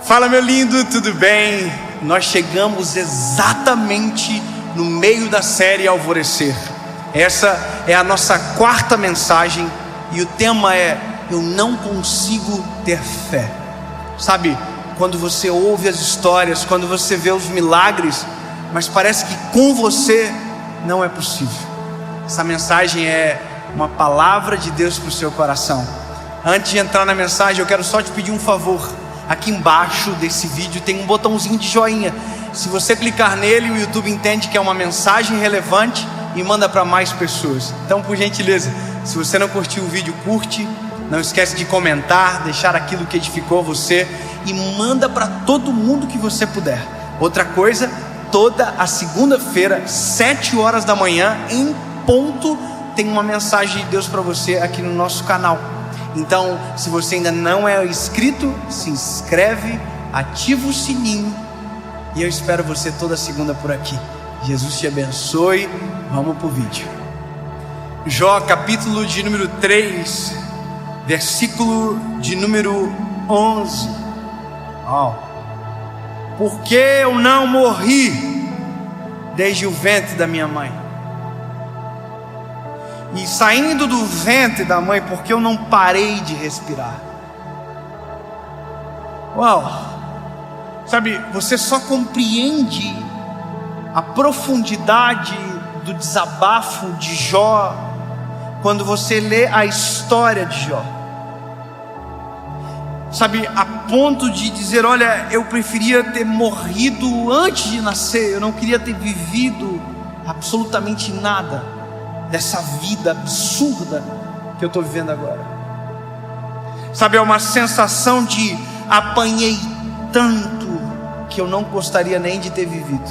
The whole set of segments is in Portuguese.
Fala, meu lindo, tudo bem? Nós chegamos exatamente no meio da série Alvorecer. Essa é a nossa quarta mensagem e o tema é: eu não consigo ter fé. Sabe, quando você ouve as histórias, quando você vê os milagres, mas parece que com você não é possível. Essa mensagem é uma palavra de Deus para o seu coração. Antes de entrar na mensagem, eu quero só te pedir um favor. Aqui embaixo desse vídeo tem um botãozinho de joinha. Se você clicar nele, o YouTube entende que é uma mensagem relevante e manda para mais pessoas. Então, por gentileza, se você não curtiu o vídeo, curte. Não esquece de comentar, deixar aquilo que edificou você e manda para todo mundo que você puder. Outra coisa, toda a segunda-feira, 7 horas da manhã, em ponto, tem uma mensagem de Deus para você aqui no nosso canal. Então, se você ainda não é inscrito, se inscreve, ativa o sininho e eu espero você toda segunda por aqui. Jesus te abençoe. Vamos para o vídeo. Jó, capítulo de número 3, versículo de número 11. Porque eu não morri desde o ventre da minha mãe, e saindo do ventre da mãe, porque eu não parei de respirar. Sabe, você só compreende a profundidade do desabafo de Jó quando você lê a história de Jó. Sabe, a ponto de dizer: olha, eu preferia ter morrido antes de nascer, eu não queria ter vivido absolutamente nada dessa vida absurda que eu estou vivendo agora. Sabe, é uma sensação de apanhei tanto que eu não gostaria nem de ter vivido.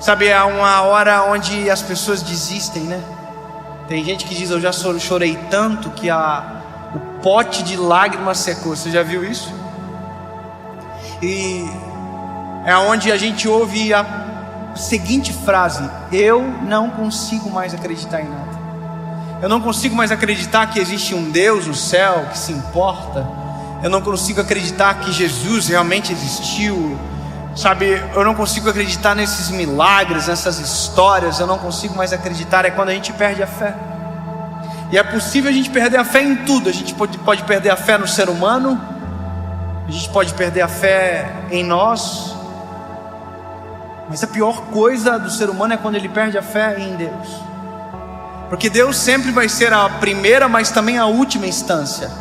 Sabe, é uma hora onde as pessoas desistem, né? Tem gente que diz: eu já chorei tanto que o pote de lágrimas secou. Você já viu isso? E é onde a gente ouve a seguinte frase: eu não consigo mais acreditar em nada. Eu não consigo mais acreditar que existe um Deus no céu que se importa. Eu não consigo acreditar que Jesus realmente existiu. Sabe, eu não consigo acreditar nesses milagres, nessas histórias. Eu não consigo mais acreditar. É quando a gente perde a fé. E é possível a gente perder a fé em tudo. A gente pode perder a fé no ser humano, a gente pode perder a fé em nós. Mas a pior coisa do ser humano é quando ele perde a fé em Deus. Porque Deus sempre vai ser a primeira, mas também a última instância.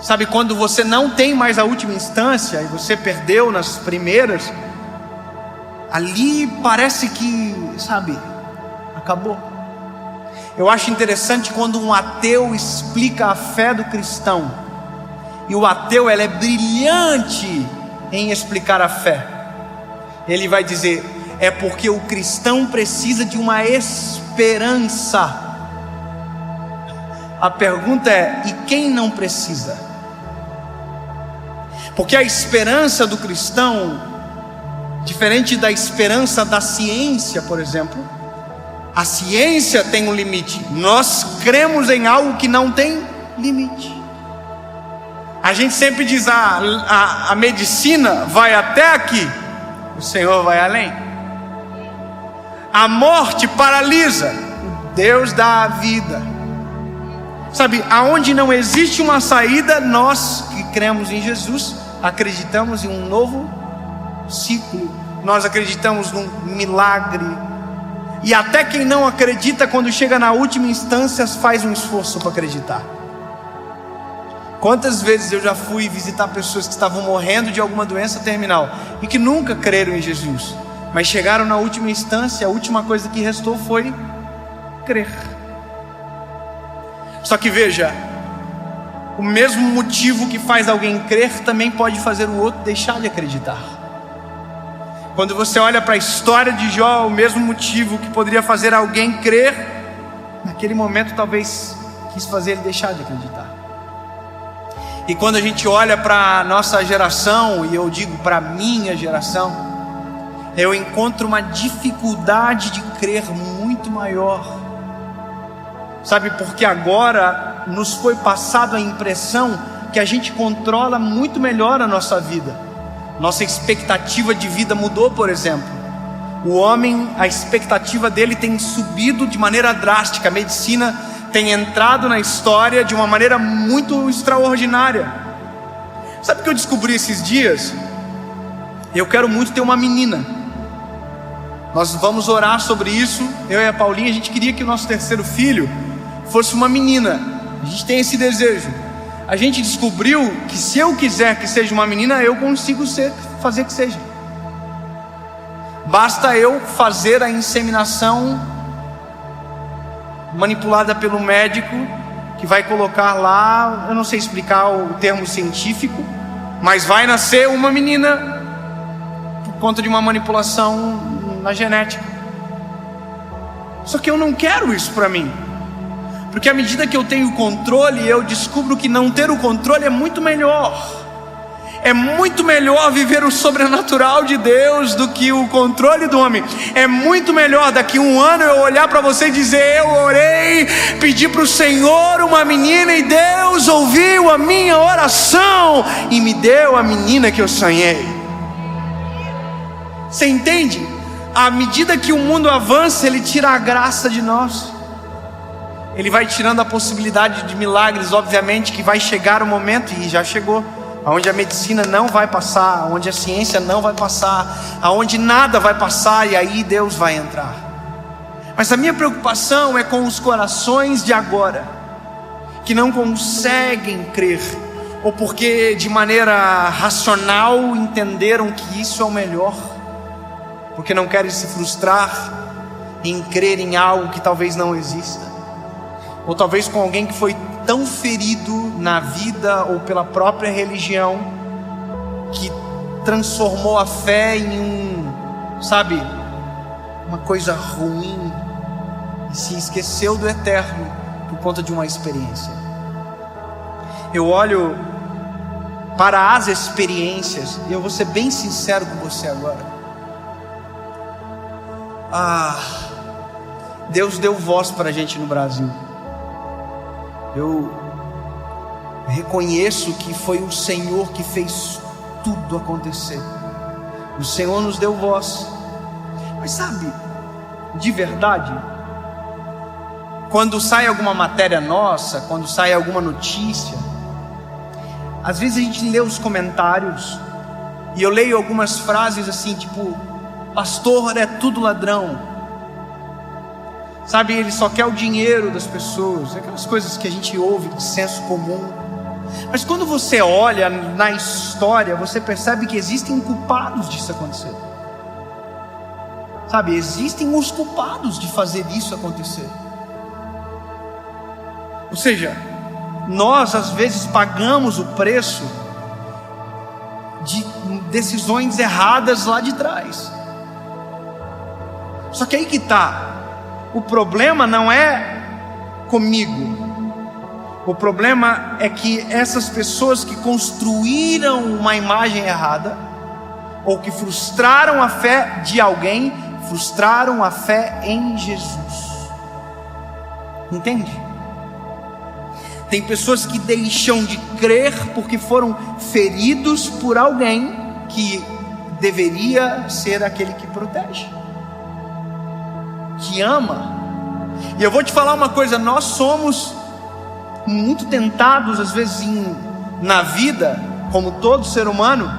Sabe, quando você não tem mais a última instância e você perdeu nas primeiras, ali parece que, sabe, acabou. Eu acho interessante quando um ateu explica a fé do cristão. E o ateu, ele é brilhante em explicar a fé. Ele vai dizer: é porque o cristão precisa de uma esperança. A pergunta é: e quem não precisa? Porque a esperança do cristão, diferente da esperança da ciência, por exemplo, a ciência tem um limite. Nós cremos em algo que não tem limite. A gente sempre diz: a medicina vai até aqui, o Senhor vai além. A morte paralisa, o Deus dá a vida. Sabe, aonde não existe uma saída, nós que cremos em Jesus acreditamos em um novo ciclo. Nós acreditamos num milagre. E até quem não acredita, quando chega na última instância, faz um esforço para acreditar. Quantas vezes eu já fui visitar pessoas que estavam morrendo de alguma doença terminal e que nunca creram em Jesus, mas chegaram na última instância, a última coisa que restou foi crer. Só que veja, o mesmo motivo que faz alguém crer também pode fazer o outro deixar de acreditar. Quando você olha para a história de Jó, o mesmo motivo que poderia fazer alguém crer, naquele momento talvez quis fazer ele deixar de acreditar. E quando a gente olha para a nossa geração, e eu digo para a minha geração, eu encontro uma dificuldade de crer muito maior. Sabe, porque agora nos foi passado a impressão que a gente controla muito melhor a nossa vida. Nossa expectativa de vida mudou, por exemplo. O homem, a expectativa dele tem subido de maneira drástica. A medicina tem entrado na história de uma maneira muito extraordinária. Sabe o que eu descobri esses dias? Eu quero muito ter uma menina. Nós vamos orar sobre isso. Eu e a Paulinha, a gente queria que o nosso terceiro filho fosse uma menina. A gente tem esse desejo. A gente descobriu que se eu quiser que seja uma menina, eu consigo fazer que seja. Basta eu fazer a inseminação manipulada pelo médico, que vai colocar lá, eu não sei explicar o termo científico, mas vai nascer uma menina por conta de uma manipulação na genética. Só que eu não quero isso para mim, porque à medida que eu tenho controle, eu descubro que não ter o controle é muito melhor. É muito melhor viver o sobrenatural de Deus do que o controle do homem. É muito melhor daqui a um ano eu olhar para você e dizer: eu orei, pedi para o Senhor uma menina e Deus ouviu a minha oração e me deu a menina que eu sonhei. Você entende? À medida que o mundo avança, ele tira a graça de nós. Ele vai tirando a possibilidade de milagres, obviamente que vai chegar o momento, e já chegou, onde a medicina não vai passar, onde a ciência não vai passar, aonde nada vai passar, e aí Deus vai entrar. Mas a minha preocupação é com os corações de agora, que não conseguem crer, ou porque de maneira racional entenderam que isso é o melhor, porque não querem se frustrar em crer em algo que talvez não exista, ou talvez com alguém que foi tão ferido na vida ou pela própria religião, que transformou a fé em uma coisa ruim, e se esqueceu do eterno por conta de uma experiência. Eu olho para as experiências, e eu vou ser bem sincero com você agora. Deus deu voz para a gente no Brasil. Eu reconheço que foi o Senhor que fez tudo acontecer. O Senhor nos deu voz. Mas sabe, de verdade, quando sai alguma matéria nossa, quando sai alguma notícia, às vezes a gente lê os comentários, e eu leio algumas frases assim, tipo: pastor é tudo ladrão. Sabe, ele só quer o dinheiro das pessoas, aquelas coisas que a gente ouve de senso comum. Mas quando você olha na história, você percebe que existem culpados disso acontecer. Sabe, existem os culpados de fazer isso acontecer. Ou seja, nós às vezes pagamos o preço de decisões erradas lá de trás. Só que aí que está. O problema não é comigo. O problema é que essas pessoas que construíram uma imagem errada, ou que frustraram a fé de alguém, frustraram a fé em Jesus. Entende? Tem pessoas que deixam de crer porque foram feridos por alguém que deveria ser aquele que protege, que ama. E eu vou te falar uma coisa: nós somos muito tentados às vezes na vida, como todo ser humano,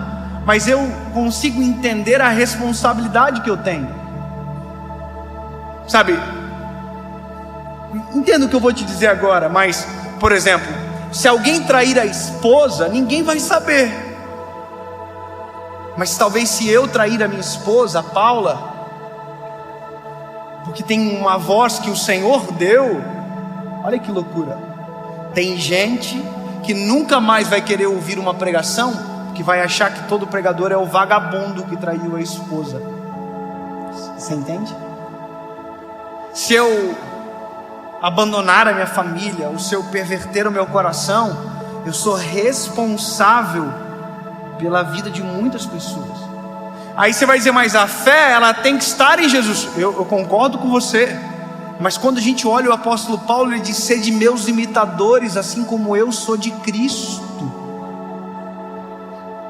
mas eu consigo entender a responsabilidade que eu tenho. Sabe, entendo o que eu vou te dizer agora, mas, por exemplo, se alguém trair a esposa, ninguém vai saber. Mas talvez se eu trair a minha esposa, a Paula, porque tem uma voz que o Senhor deu, olha que loucura. Tem gente que nunca mais vai querer ouvir uma pregação, que vai achar que todo pregador é o vagabundo que traiu a esposa. Você entende? Se eu abandonar a minha família, ou se eu perverter o meu coração, eu sou responsável pela vida de muitas pessoas. Aí você vai dizer: mas a fé, ela tem que estar em Jesus. Eu concordo com você. Mas quando a gente olha o apóstolo Paulo, ele diz: sede meus imitadores, assim como eu sou de Cristo.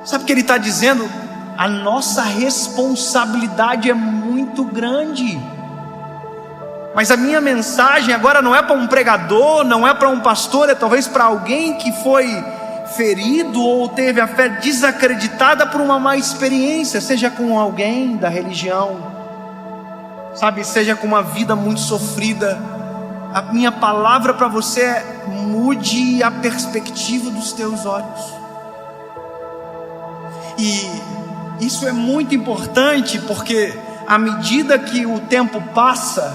Sabe o que ele está dizendo? A nossa responsabilidade é muito grande. Mas a minha mensagem agora não é para um pregador, não é para um pastor, é talvez para alguém que foi ferido ou teve a fé desacreditada por uma má experiência, seja com alguém da religião, sabe, seja com uma vida muito sofrida. A minha palavra para você é: mude a perspectiva dos teus olhos. E isso é muito importante, porque à medida que o tempo passa,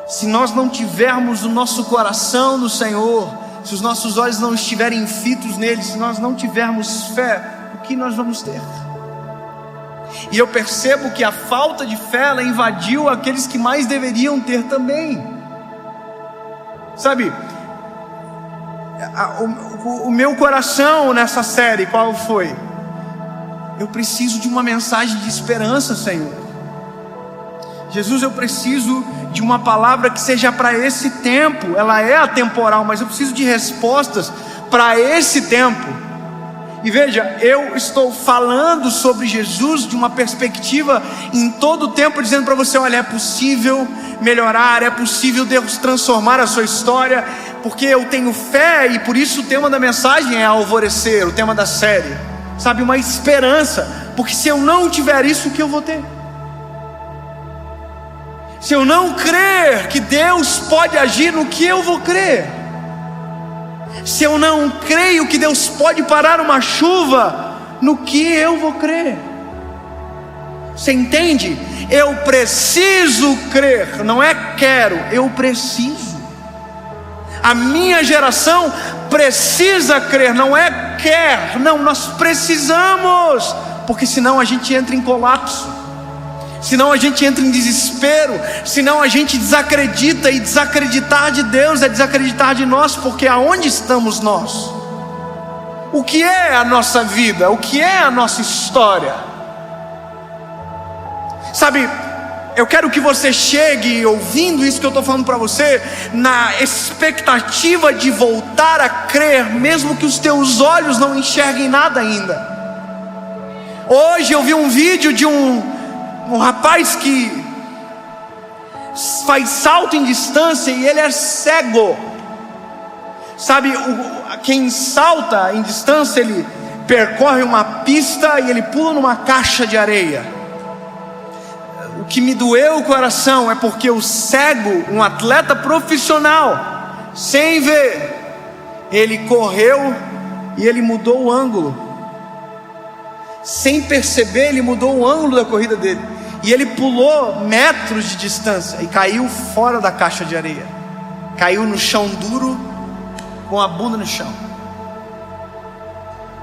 se nós não tivermos o nosso coração no Senhor, se os nossos olhos não estiverem fitos nele, se nós não tivermos fé, o que nós vamos ter? E eu percebo que a falta de fé, ela invadiu aqueles que mais deveriam ter também. Sabe, o meu coração nessa série, qual foi? Eu preciso de uma mensagem de esperança, Senhor. Jesus, eu preciso de uma palavra que seja para esse tempo. Ela é atemporal, mas eu preciso de respostas para esse tempo. E veja, eu estou falando sobre Jesus de uma perspectiva em todo o tempo, dizendo para você: olha, é possível melhorar, é possível Deus transformar a sua história, porque eu tenho fé. E por isso o tema da mensagem é alvorecer, o tema da série, sabe, uma esperança. Porque se eu não tiver isso, o que eu vou ter? Se eu não crer que Deus pode agir, no que eu vou crer? Se eu não creio que Deus pode parar uma chuva, no que eu vou crer? Você entende? Eu preciso crer, não é quero, eu preciso. A minha geração precisa crer, não é quer, não, nós precisamos, porque senão a gente entra em colapso. Senão a gente entra em desespero, senão a gente desacredita, e desacreditar de Deus é desacreditar de nós, porque aonde estamos nós? O que é a nossa vida? O que é a nossa história? Sabe, eu quero que você chegue ouvindo isso que eu estou falando para você, na expectativa de voltar a crer, mesmo que os teus olhos não enxerguem nada ainda. Hoje eu vi um vídeo de um rapaz que faz salto em distância e ele é cego. Sabe, quem salta em distância, ele percorre uma pista e ele pula numa caixa de areia. O que me doeu o coração é porque o cego, um atleta profissional, sem ver, ele correu e ele mudou o ângulo. Sem perceber, ele mudou o ângulo da corrida dele. E ele pulou metros de distância e caiu fora da caixa de areia. Caiu no chão duro, com a bunda no chão.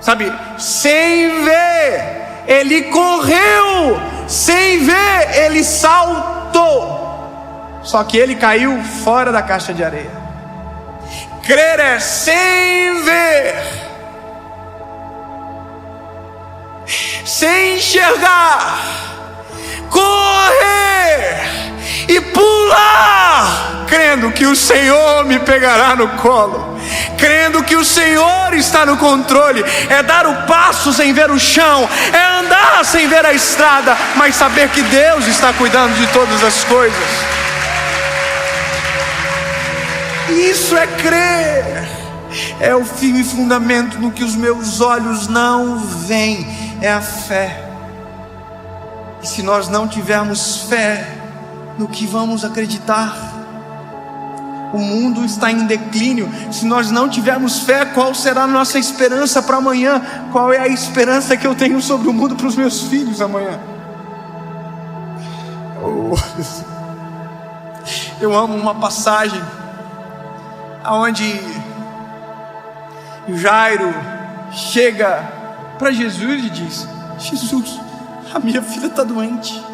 Sabe, sem ver, ele correu. Sem ver, ele saltou. Só que ele caiu fora da caixa de areia. Crer é sem ver, sem enxergar, correr e pular, crendo que o Senhor me pegará no colo, crendo que o Senhor está no controle. É dar o passo sem ver o chão, é andar sem ver a estrada, mas saber que Deus está cuidando de todas as coisas. Isso é crer, é o firme fundamento no que os meus olhos não veem. É a fé. E se nós não tivermos fé, no que vamos acreditar? O mundo está em declínio. Se nós não tivermos fé, qual será a nossa esperança para amanhã? Qual é a esperança que eu tenho sobre o mundo para os meus filhos amanhã? Eu amo uma passagem onde o Jairo chega para Jesus e diz: Jesus, a minha filha está doente,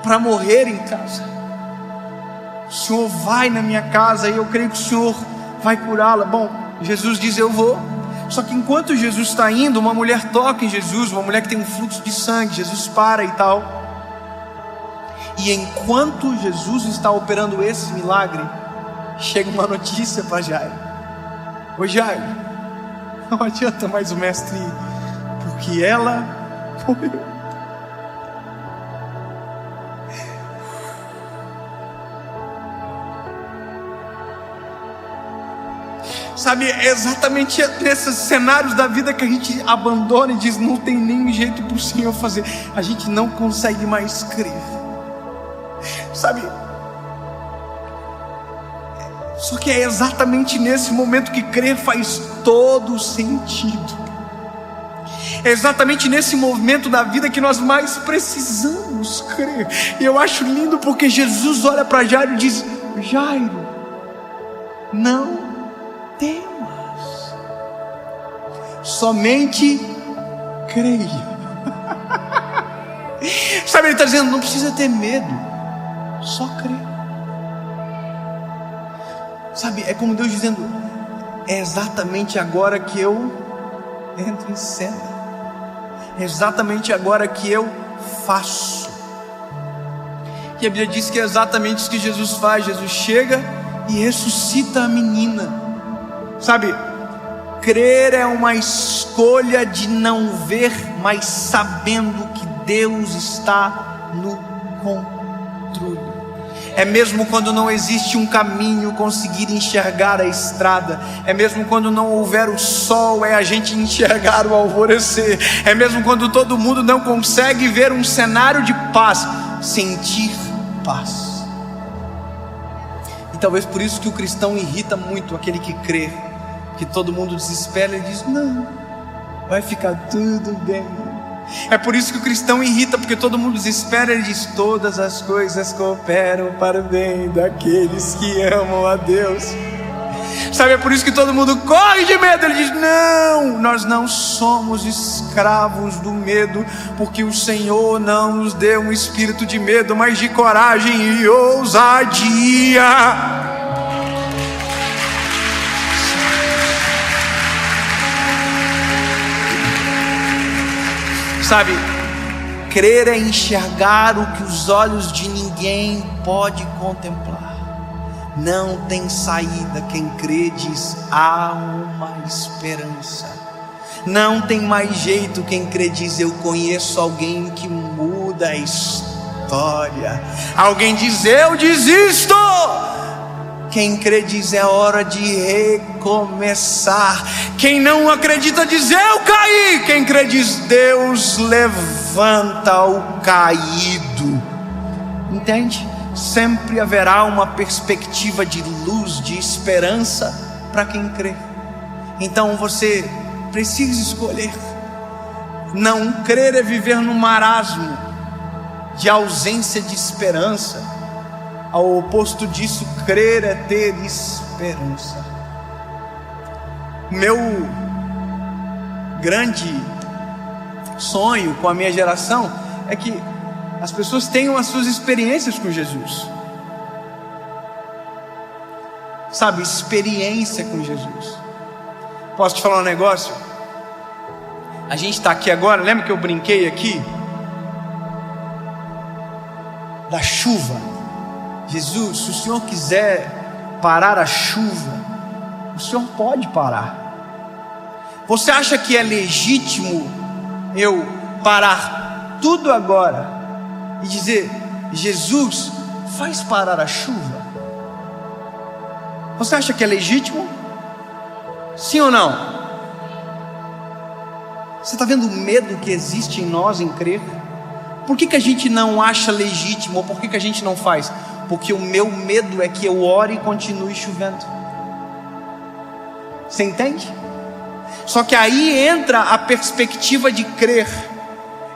para morrer em casa. O Senhor vai na minha casa e eu creio que o Senhor vai curá-la. Bom, Jesus diz: eu vou. Só que enquanto Jesus está indo, uma mulher toca em Jesus, uma mulher que tem um fluxo de sangue. Jesus para e tal. E enquanto Jesus está operando esse milagre, chega uma notícia para Jairo: ô Jairo, não adianta mais o mestre ir. que ela morreu. Sabe, é exatamente nesses cenários da vida que a gente abandona e diz: não tem nem jeito para o Senhor fazer. A gente não consegue mais crer. Sabe? Só que é exatamente nesse momento que crer faz todo sentido. É exatamente nesse momento da vida que nós mais precisamos crer. E eu acho lindo porque Jesus olha para Jairo e diz: Jairo, não temas, somente creia. Sabe, ele está dizendo: não precisa ter medo, só crer. Sabe, é como Deus dizendo: é exatamente agora que eu entro em cena, é exatamente agora que eu faço. E a Bíblia diz que é exatamente isso que Jesus faz. Jesus chega e ressuscita a menina. Sabe, crer é uma escolha de não ver, mas sabendo que Deus está no controle. É mesmo quando não existe um caminho, conseguir enxergar a estrada. É mesmo quando não houver o sol, é a gente enxergar o alvorecer. É mesmo quando todo mundo não consegue ver um cenário de paz, sentir paz. E talvez por isso que o cristão irrita muito aquele que crê, que todo mundo desespera e diz: não, vai ficar tudo bem. É por isso que o cristão irrita, porque todo mundo desespera e diz: todas as coisas cooperam para o bem daqueles que amam a Deus. Sabe, é por isso que todo mundo corre de medo. Ele diz: não, nós não somos escravos do medo, porque o Senhor não nos deu um espírito de medo, mas de coragem e ousadia. Sabe, crer é enxergar o que os olhos de ninguém pode contemplar. Não tem saída. Quem crê diz: há uma esperança. Não tem mais jeito. Quem crê diz: eu conheço alguém que muda a história. Alguém diz: eu desisto. Quem crê diz: é hora de recomeçar. Quem não acredita diz: eu caí. Quem crê diz: Deus levanta o caído. Entende? Sempre haverá uma perspectiva de luz, de esperança para quem crê. Então você precisa escolher. Não crer é viver no marasmo de ausência de esperança. Ao oposto disso, crer é ter esperança. Meu grande sonho com a minha geração é que as pessoas tenham as suas experiências com Jesus. Sabe, experiência com Jesus. Posso te falar um negócio? A gente está aqui agora, lembra que eu brinquei aqui da chuva? Jesus, se o Senhor quiser parar a chuva, o Senhor pode parar. Você acha que é legítimo eu parar tudo agora e dizer: Jesus, faz parar a chuva? Você acha que é legítimo? Sim ou não? Você está vendo o medo que existe em nós em crer? Por que a gente não acha legítimo? Ou por que a gente não faz? Porque o meu medo é que eu ore e continue chovendo. Você entende? Só que aí entra a perspectiva de crer.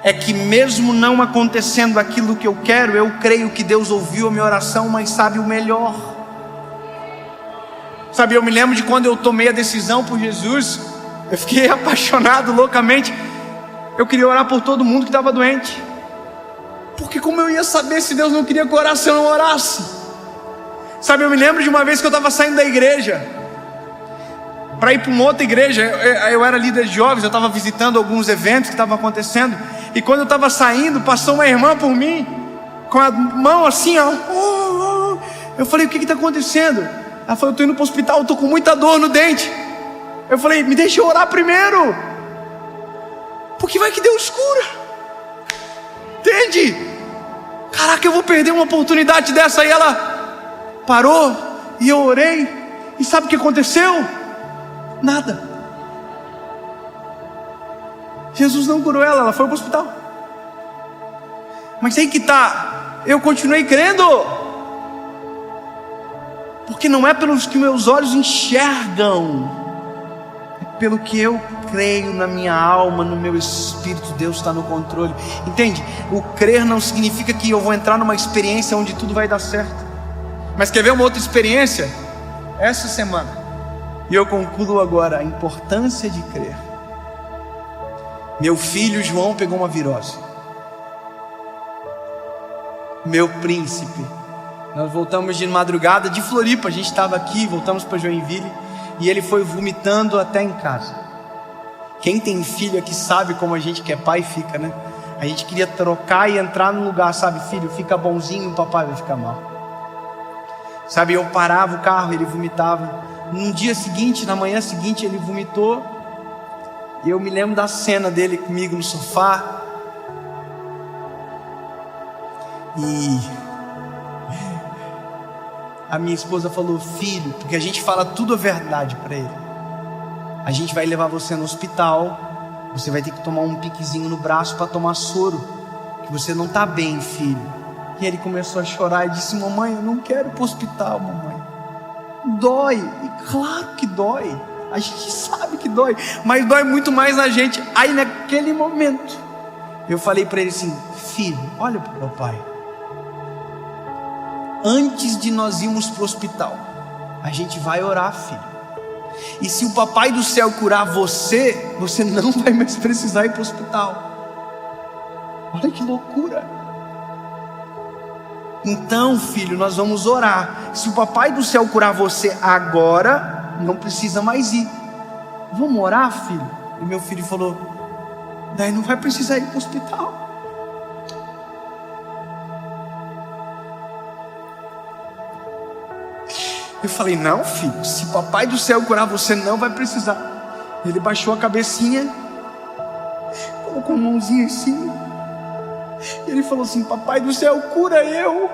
É que mesmo não acontecendo aquilo que eu quero, eu creio que Deus ouviu a minha oração, mas sabe o melhor. Sabe, eu me lembro de quando eu tomei a decisão por Jesus. Eu fiquei apaixonado loucamente. Eu queria orar por todo mundo que estava doente. Porque como eu ia saber se Deus não queria que eu orasse se eu não orasse? Sabe, eu me lembro de uma vez que eu estava saindo da igreja para ir para uma outra igreja. Eu era líder de jovens, eu estava visitando alguns eventos que estavam acontecendo. E quando eu estava saindo, passou uma irmã por mim, com a mão assim, ó. Eu falei: o que está acontecendo? Ela falou: eu estou indo para o hospital, estou com muita dor no dente. Eu falei: me deixa eu orar primeiro. Porque vai que Deus cura. Entende? Caraca, eu vou perder uma oportunidade dessa. Aí ela parou e eu orei. E sabe o que aconteceu? Nada. Jesus não curou ela foi para o hospital. Mas aí que tá, eu continuei crendo. Porque não é pelos que meus olhos enxergam, é pelo que eu creio na minha alma, no meu espírito. Deus está no controle. Entende? O crer não significa que eu vou entrar numa experiência onde tudo vai dar certo. Mas quer ver uma outra experiência? Essa semana, e eu concluo agora, a importância de crer. Meu filho João pegou uma virose. Meu príncipe. Nós voltamos de madrugada de Floripa, a gente estava aqui, voltamos para Joinville, e ele foi vomitando até em casa. Quem tem filho aqui sabe como a gente que é pai fica, né? A gente queria trocar e entrar no lugar, sabe? Filho, fica bonzinho, o papai vai ficar mal. Sabe, eu parava o carro, ele vomitava. No dia seguinte, na manhã seguinte, ele vomitou. E eu me lembro da cena dele comigo no sofá. E a minha esposa falou: filho, porque a gente fala tudo a verdade para ele. A gente vai levar você no hospital. Você vai ter que tomar um piquezinho no braço para tomar soro, que você não está bem, filho. E ele começou a chorar e disse: mamãe, eu não quero ir para o hospital, mamãe. Dói. E claro que dói. A gente sabe que dói, mas dói muito mais na gente. Aí naquele momento eu falei para ele assim: filho, olha para o papai. Antes de nós irmos para o hospital, a gente vai orar, filho. E se o papai do céu curar você, você não vai mais precisar ir para o hospital. Olha que loucura. Então, filho, nós vamos orar. Se o papai do céu curar você agora, não precisa mais ir. Vamos orar, filho? E meu filho falou: daí não vai precisar ir para o hospital. Eu falei: não, filho, se papai do céu curar você, não vai precisar. Ele baixou a cabecinha, colocou a mãozinha assim, e ele falou assim: papai do céu, cura eu.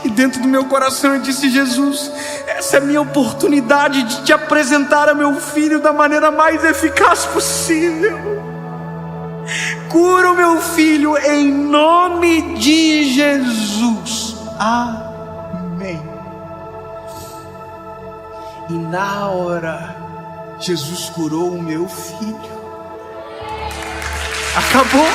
E dentro do meu coração eu disse: Jesus, essa é a minha oportunidade de te apresentar a meu filho da maneira mais eficaz possível. Cura o meu filho em nome de Jesus. Amém. E na hora, Jesus curou o meu filho. Acabou.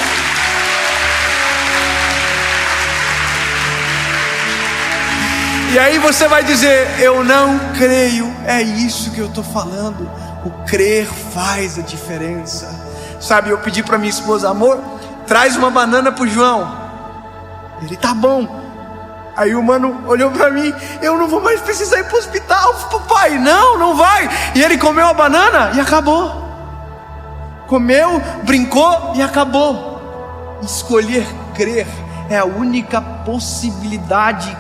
E aí você vai dizer: eu não creio. É isso que eu estou falando. O crer faz a diferença. Sabe, eu pedi para minha esposa: amor, traz uma banana para o João. Ele: tá bom. Aí o mano olhou para mim: eu não vou mais precisar ir para o hospital, papai. Não vai. E ele comeu a banana e acabou. Comeu, brincou e acabou. Escolher crer é a única possibilidade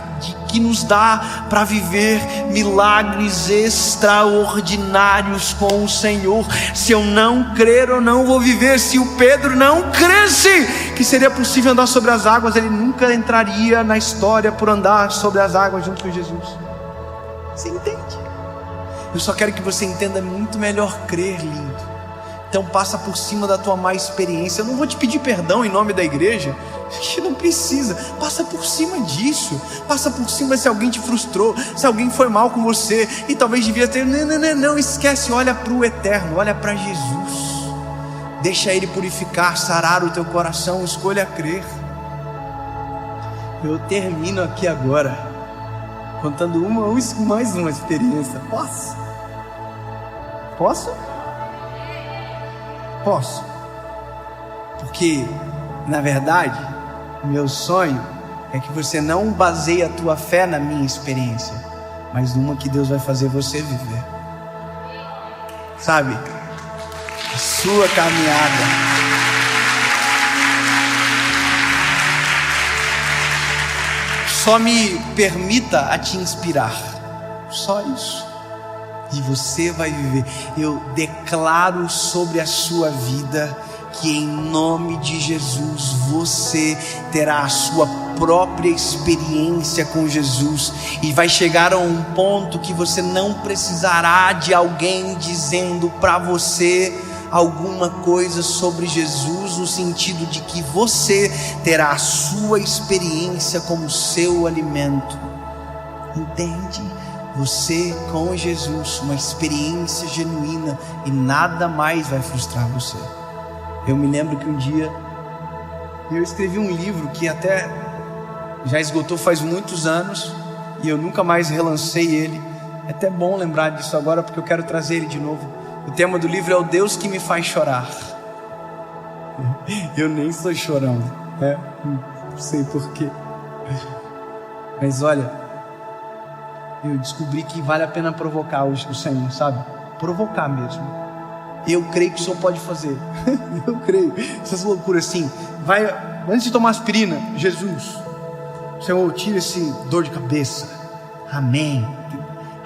que nos dá para viver milagres extraordinários com o Senhor. Se eu não crer, eu não vou viver. Se o Pedro não cresce que seria possível andar sobre as águas, ele nunca entraria na história por andar sobre as águas junto com Jesus. Você entende? Eu só quero que você entenda muito melhor crer, lindo. Então passa por cima da tua má experiência. Eu não vou te pedir perdão em nome da igreja. A gente não precisa. Passa por cima disso. Passa por cima se alguém te frustrou, se alguém foi mal com você e talvez devia ter. Não, esquece. Olha para o eterno, olha para Jesus. Deixa Ele purificar, sarar o teu coração. Escolha crer. Eu termino aqui agora contando mais uma experiência. Posso? Posso. Porque, na verdade, o meu sonho é que você não baseie a tua fé na minha experiência, mas numa que Deus vai fazer você viver. Sabe? A sua caminhada. Só me permita a te inspirar. Só isso. e você vai viver. Eu declaro sobre a sua vida que em nome de Jesus você terá a sua própria experiência com Jesus e vai chegar a um ponto que você não precisará de alguém dizendo para você alguma coisa sobre Jesus, no sentido de que você terá a sua experiência como seu alimento. Entende? Você com Jesus, uma experiência genuína, e nada mais vai frustrar você. Eu me lembro que um dia eu escrevi um livro que até já esgotou faz muitos anos e eu nunca mais relancei ele. É até bom lembrar disso agora, porque eu quero trazer ele de novo. O tema do livro é O Deus que me faz chorar. Eu nem sou chorão, né? Não sei porquê. Mas olha, eu descobri que vale a pena provocar o Senhor, sabe? Provocar mesmo. Eu creio que o Senhor pode fazer. Eu creio. Essas loucuras assim. Vai, antes de tomar aspirina, Jesus, Senhor, tira esse dor de cabeça. Amém.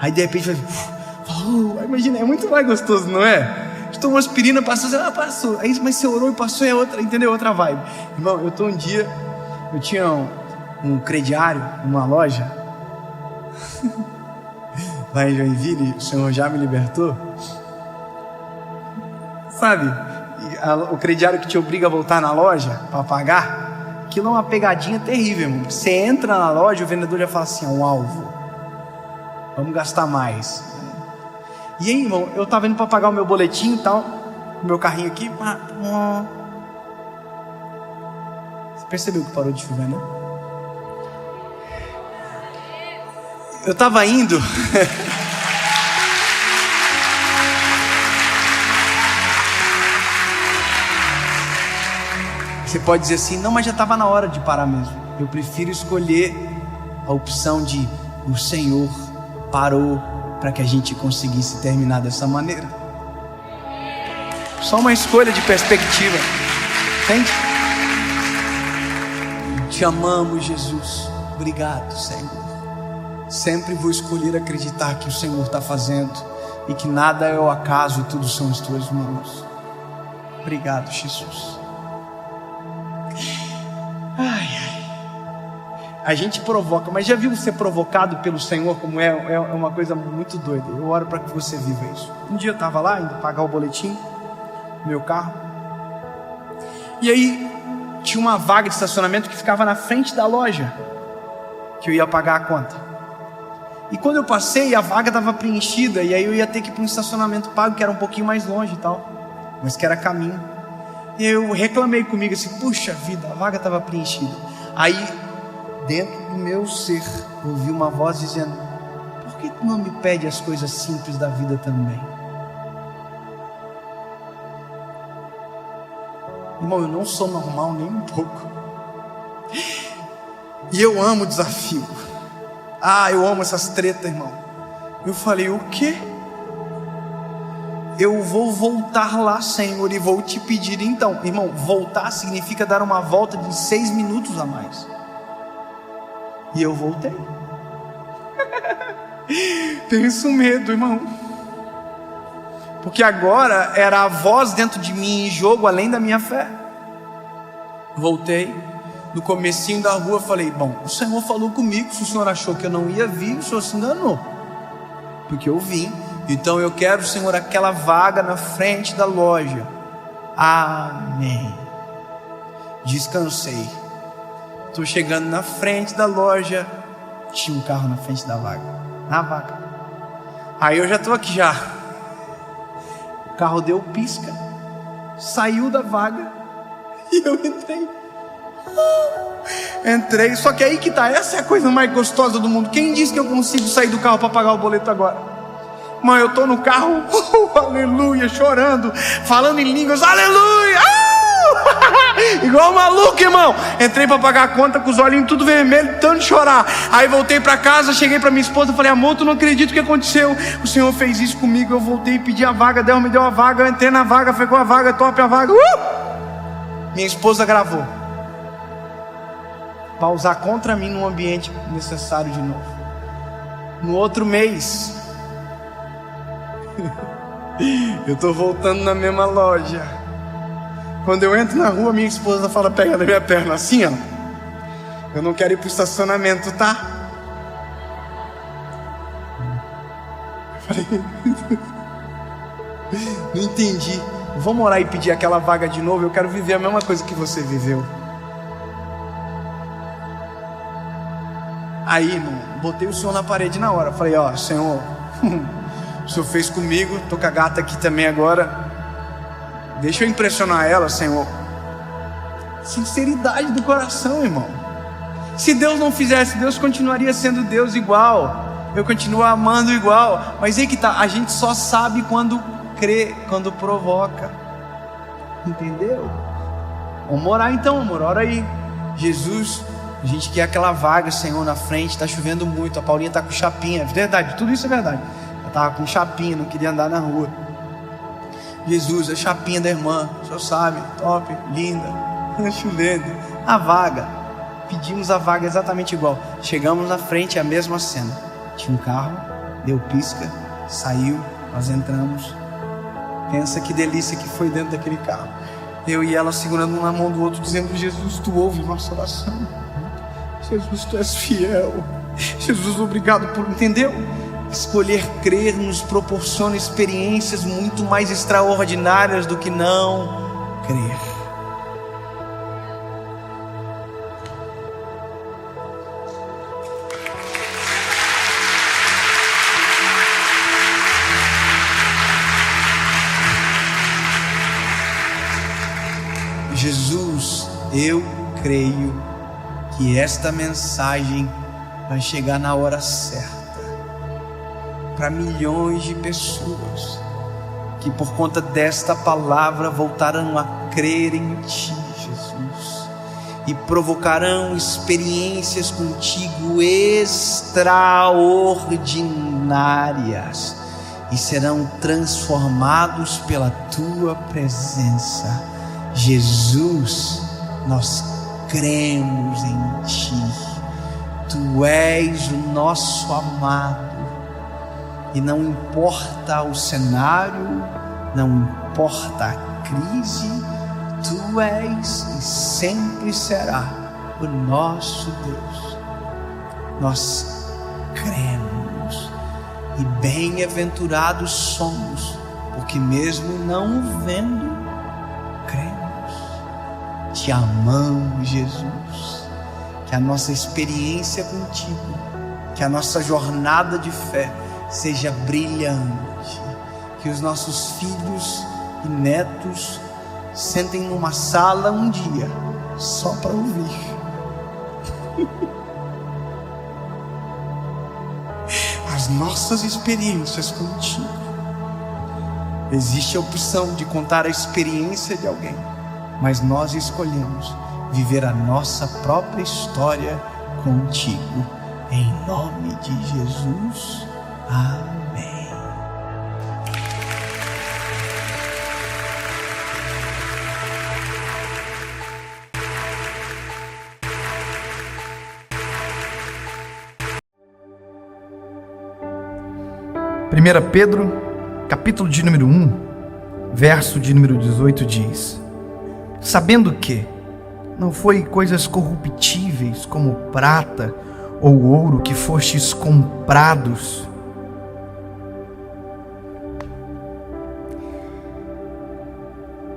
Aí de repente vai, imagina, é muito mais gostoso, não é? Você tomou aspirina, passou, passou. Aí, mas você orou e passou, é outra, entendeu? Outra vibe. Irmão, um dia, eu tinha um crediário numa loja lá em Joinville, o Senhor já me libertou. Sabe, o crediário que te obriga a voltar na loja para pagar, aquilo é uma pegadinha terrível, irmão. Você entra na loja, o vendedor já fala assim: é um alvo, vamos gastar mais. E aí, irmão, eu tava indo para pagar o meu boletim e tal, o meu carrinho aqui. Você percebeu que parou de chover, né? Eu tava indo. Você pode dizer assim: não, mas já estava na hora de parar mesmo. Eu prefiro escolher a opção de o Senhor parou para que a gente conseguisse terminar dessa maneira. Só uma escolha de perspectiva, entende? Te amamos, Jesus. Obrigado, Senhor. Sempre vou escolher acreditar que o Senhor está fazendo e que nada é o acaso e tudo são as tuas mãos. Obrigado, Jesus. A gente provoca, mas já viu ser provocado pelo Senhor como é uma coisa muito doida. Eu oro para que você viva isso. Um dia eu estava lá, indo pagar o boletim do meu carro, e aí tinha uma vaga de estacionamento que ficava na frente da loja que eu ia pagar a conta. E quando eu passei, a vaga estava preenchida, e aí eu ia ter que ir para um estacionamento pago, que era um pouquinho mais longe e tal, mas que era caminho. E eu reclamei comigo assim: puxa vida, a vaga estava preenchida. Aí, dentro do meu ser, ouvi uma voz dizendo: por que tu não me pede as coisas simples da vida também? Irmão, eu não sou normal nem um pouco. E eu amo o desafio. Eu amo essas tretas, irmão. Eu falei: o quê? Eu vou voltar lá, Senhor, e vou te pedir então. Irmão, voltar significa dar uma volta de 6 minutos a mais. E eu voltei. Tenho isso medo, irmão. Porque agora era a voz dentro de mim em jogo, além da minha fé. Voltei. No comecinho da rua falei: bom, o Senhor falou comigo. Se o Senhor achou que eu não ia vir, o Senhor se enganou, porque eu vim. Então eu quero, Senhor, aquela vaga na frente da loja. Amém. Descansei. Estou chegando na frente da loja, tinha um carro na frente da vaga, na vaga. Aí eu já estou aqui já. O carro deu pisca, saiu da vaga e eu entrei. Entrei, só que aí que tá, essa é a coisa mais gostosa do mundo. Quem disse que eu consigo sair do carro para pagar o boleto agora? Mãe, eu tô no carro, aleluia, chorando, falando em línguas, aleluia, igual maluco, irmão. Entrei para pagar a conta com os olhinhos tudo vermelho, tanto de chorar. Aí voltei para casa, cheguei para minha esposa, falei: amor, tu não acredita o que aconteceu? O Senhor fez isso comigo. Eu voltei e pedi a vaga, Deus me deu a vaga, eu entrei na vaga, pegou a vaga, top a vaga. Minha esposa gravou para usar contra mim no ambiente necessário de novo. No outro mês, Eu tô voltando na mesma loja. Quando eu entro na rua, minha esposa fala, pega na minha perna assim, ó. Eu não quero ir pro estacionamento, tá? Eu falei, não entendi. Vamos orar e pedir aquela vaga de novo. Eu quero viver a mesma coisa que você viveu. Aí, irmão, botei o Senhor na parede na hora. Falei, ó, Senhor, o Senhor fez comigo, tô com a gata aqui também agora. Deixa eu impressionar ela, Senhor. Sinceridade do coração, irmão. Se Deus não fizesse, Deus continuaria sendo Deus igual. Eu continuo amando igual. Mas aí que tá, a gente só sabe quando crê, quando provoca. Entendeu? Vamos orar então, amor, ora aí. Jesus, a gente quer aquela vaga, Senhor, na frente. Tá chovendo muito, a Paulinha tá com chapinha. Verdade, tudo isso é verdade. Ela tava com chapinha, não queria andar na rua. Jesus, a chapinha da irmã, o senhor sabe, top, linda, chovendo. A vaga, pedimos a vaga exatamente igual. Chegamos na frente, a mesma cena. Tinha um carro, deu pisca, saiu, nós entramos. Pensa que delícia que foi dentro daquele carro. Eu e ela segurando um na mão do outro, dizendo, Jesus, tu ouve nossa oração. Jesus, tu és fiel. Jesus, obrigado por, entendeu? Escolher crer nos proporciona experiências muito mais extraordinárias do que não crer. Jesus, eu creio que esta mensagem vai chegar na hora certa para milhões de pessoas que por conta desta palavra voltarão a crer em Ti, Jesus, e provocarão experiências contigo extraordinárias e serão transformados pela Tua presença. Jesus, nós cremos em Ti. Tu és o nosso amado. E não importa o cenário, não importa a crise, Tu és e sempre será o nosso Deus. Nós cremos e bem-aventurados somos, porque mesmo não o vendo, cremos. Te amamos, Jesus. Que a nossa experiência contigo, que a nossa jornada de fé seja brilhante, que os nossos filhos e netos sentem numa sala um dia só para ouvir as nossas experiências contigo. Existe a opção de contar a experiência de alguém, mas nós escolhemos viver a nossa própria história contigo, em nome de Jesus. Amém. Primeira Pedro, capítulo de número 1, verso de número 18 diz: sabendo que não foi coisas corruptíveis como prata ou ouro que fostes comprados